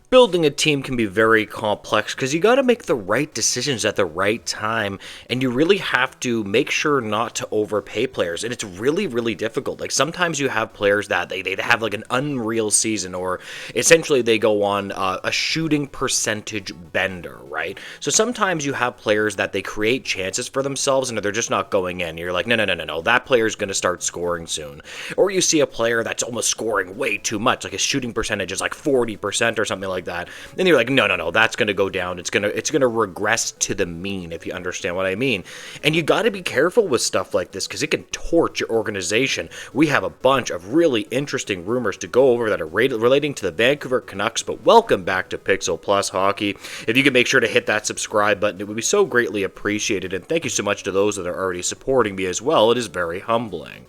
Building a team can be very complex because you got to make the right decisions at the right time, and you really have to make sure not to overpay players. And it's really, really difficult. Like sometimes you have players that they have like an unreal season, or essentially they go on a shooting percentage bender, right? So sometimes you have players that they create chances for themselves and they're just not going in. You're like, no, that player's going to start scoring soon. Or you see a player that's almost scoring way too much, like his shooting percentage is like 40% or something like that, and you're like, no, that's going to go down. It's going to regress to the mean, if you understand what I mean. And you got to be careful with stuff like this because it can torch your organization. We have a bunch of really interesting rumors to go over that are relating to the Vancouver Canucks, but welcome back to Pixel Plus Hockey. If you could make sure to hit that subscribe button, it would be so greatly appreciated, and thank you so much to those that are already supporting me as well. It is very humbling.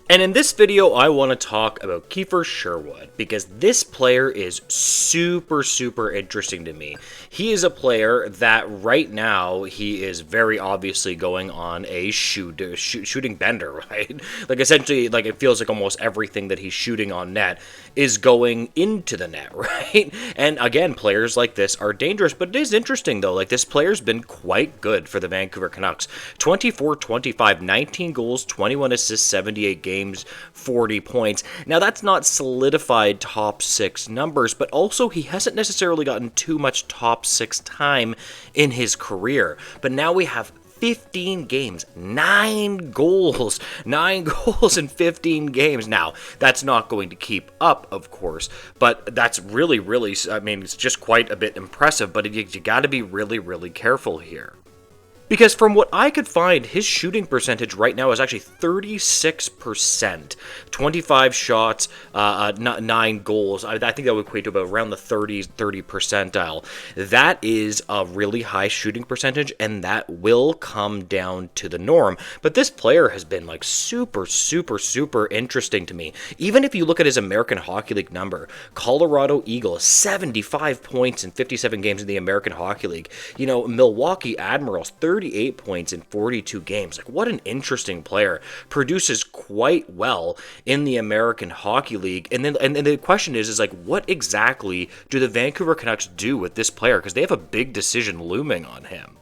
And in this video, I want to talk about Kiefer Sherwood, because this player is super, super interesting to me. He is a player that right now, he is very obviously going on a shooting bender, right? Like essentially, like it feels like almost everything that he's shooting on net is going into the net, right? And again, players like this are dangerous, but it is interesting though. Like this player's been quite good for the Vancouver Canucks. 24-25, 19 goals, 21 assists, 78 games. 40 points. Now, that's not solidified top 6 numbers, but also he hasn't necessarily gotten too much top 6 time in his career. But now we have 15 games, 9 goals in 15 games. Now, that's not going to keep up, of course, but that's really, really, I mean, it's just quite a bit impressive, but you got to be really, really careful here. Because from what I could find, his shooting percentage right now is actually 36%. 25 shots, 9 goals. I think that would equate to about around the 30 percentile. That is a really high shooting percentage, and that will come down to the norm. But this player has been like super, super, super interesting to me. Even if you look at his American Hockey League number, Colorado Eagles, 75 points in 57 games in the American Hockey League. You know, Milwaukee Admirals, 38 points in 42 games. Like, what an interesting player. Produces quite well in the American Hockey League. And then the question is like, what exactly do the Vancouver Canucks do with this player? Because they have a big decision looming on him.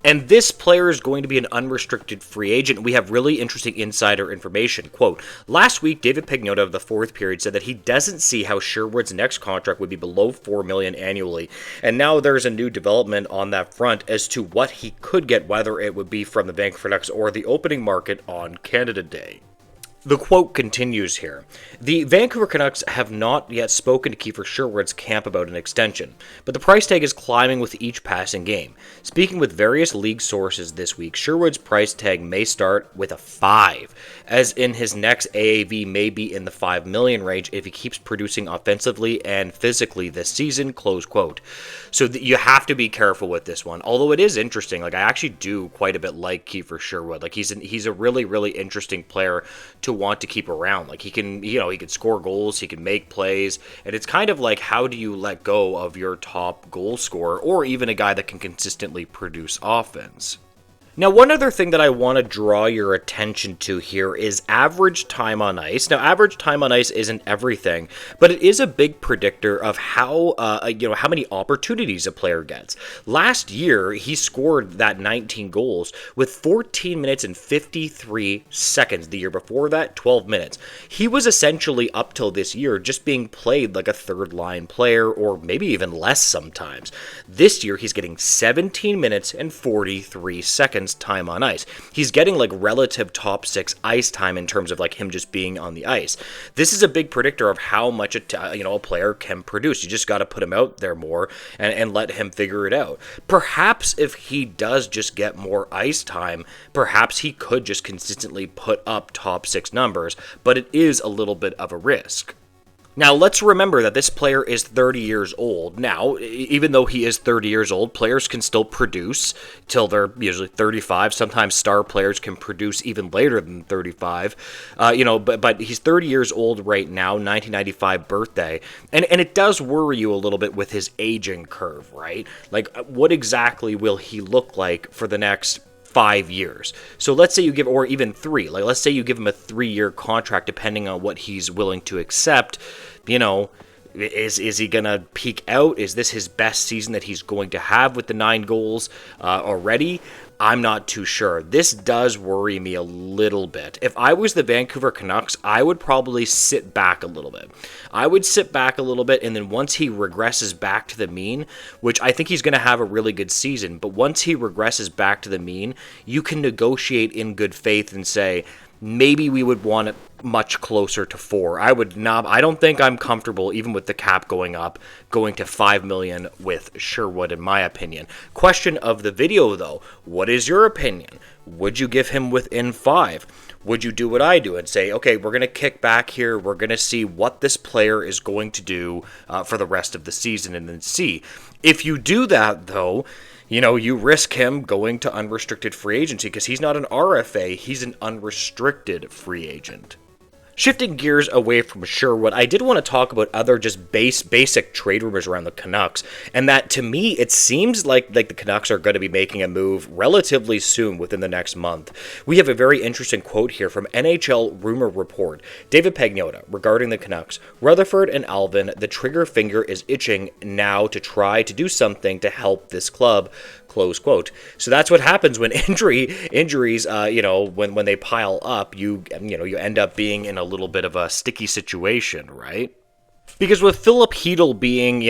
And this player is going to be an unrestricted free agent. We have really interesting insider information. Quote, last week, David Pagnotta of the fourth period said that he doesn't see how Sherwood's next contract would be below $4 million annually. And now there's a new development on that front as to what he could get, whether it would be from the Vancouver Canucks or the opening market on Canada Day. The quote continues here. The Vancouver Canucks have not yet spoken to Kiefer Sherwood's camp about an extension, but the price tag is climbing with each passing game. Speaking with various league sources this week, Sherwood's price tag may start with a 5, as in his next AAV may be in the $5 million range if he keeps producing offensively and physically this season, close quote. So you have to be careful with this one, although it is interesting. Like, I actually do quite a bit like Kiefer Sherwood. Like, he's a really, really interesting player to want to keep around. Like, he can score goals, he can make plays, and it's kind of like, how do you let go of your top goal scorer or even a guy that can consistently produce offense? Now, one other thing that I want to draw your attention to here is average time on ice. Now, average time on ice isn't everything, but it is a big predictor of how many opportunities a player gets. Last year, he scored that 19 goals with 14 minutes and 53 seconds. The year before that, 12 minutes. He was essentially, up till this year, just being played like a third-line player, or maybe even less sometimes. This year, he's getting 17 minutes and 43 seconds time on ice. He's getting like relative top 6 ice time in terms of like him just being on the ice. This is a big predictor of how much a player can produce. You just got to put him out there more and let him figure it out. Perhaps if he does just get more ice time, perhaps he could just consistently put up top 6 numbers, but it is a little bit of a risk. Now, let's remember that this player is 30 years old. Now, even though he is 30 years old, players can still produce till they're usually 35. Sometimes star players can produce even later than 35. But he's 30 years old right now, 1995 birthday. And it does worry you a little bit with his aging curve, right? Like, what exactly will he look like for the next 5 years? So let's say you give, or even 3, like let's say you give him a 3-year contract, depending on what he's willing to accept. Is he going to peak out? Is this his best season that he's going to have with the 9 goals already? I'm not too sure. This does worry me a little bit. If I was the Vancouver Canucks, I would probably sit back a little bit. I would sit back a little bit, and then once he regresses back to the mean, which I think he's going to have a really good season, but once he regresses back to the mean, you can negotiate in good faith and say, maybe we would want it much closer to 4. I don't think I'm comfortable, even with the cap going up, going to $5 million with Sherwood, in my opinion. Question of the video, though. What is your opinion? Would you give him within 5? Would you do what I do and say, okay, we're going to kick back here. We're going to see what this player is going to do for the rest of the season and then see. If you do that, though, you risk him going to unrestricted free agency because he's not an RFA, he's an unrestricted free agent. Shifting gears away from Sherwood, I did want to talk about other just basic trade rumors around the Canucks, and that to me, it seems like the Canucks are going to be making a move relatively soon within the next month. We have a very interesting quote here from NHL Rumor Report. David Pagnotta, regarding the Canucks, Rutherford and Alvin, the trigger finger is itching now to try to do something to help this club. Close quote. So that's what happens when injuries, when they pile up, you end up being in a little bit of a sticky situation, right? Because with Philip Hedl being,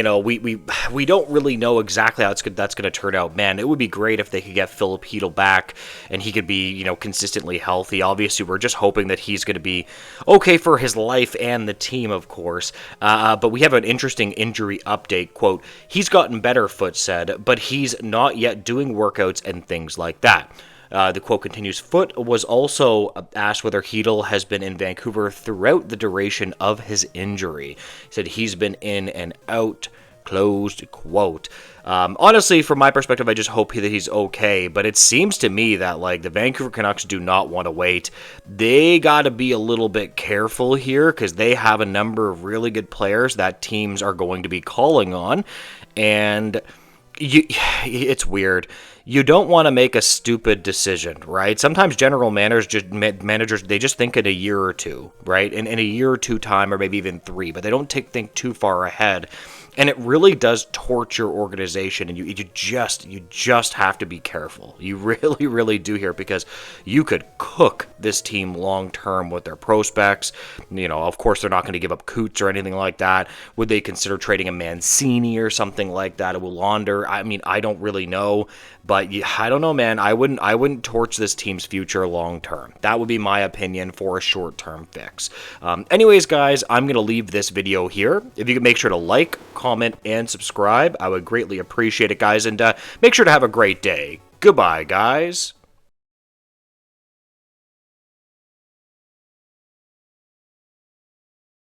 we don't really know exactly how that's going to turn out. Man, it would be great if they could get Philip Hedl back and he could be, consistently healthy. Obviously, we're just hoping that he's going to be okay for his life and the team, of course. But we have an interesting injury update. Quote, he's gotten better, Foote said, but he's not yet doing workouts and things like that. The quote continues, Foote was also asked whether Hedl has been in Vancouver throughout the duration of his injury. He said he's been in and out, closed quote. Honestly, from my perspective, I just hope that he's okay, but it seems to me that the Vancouver Canucks do not want to wait. They got to be a little bit careful here because they have a number of really good players that teams are going to be calling on, and it's weird. You don't want to make a stupid decision, right? Sometimes general managers, they just think in a year or two, right? In a year or two time, or maybe even 3, but they don't think too far ahead. And it really does torch your organization, and you just have to be careful. You really, really do here, because you could cook this team long term with their prospects. Of course, they're not going to give up Coots or anything like that. Would they consider trading a Mancini or something like that, a Willander? I mean, I don't really know, but I don't know, man. I wouldn't torch this team's future long term. That would be my opinion for a short term fix. Anyways, guys, I'm going to leave this video here. If you could make sure to like, comment, and subscribe, I would greatly appreciate it, guys, and make sure to have a great day. Goodbye, guys.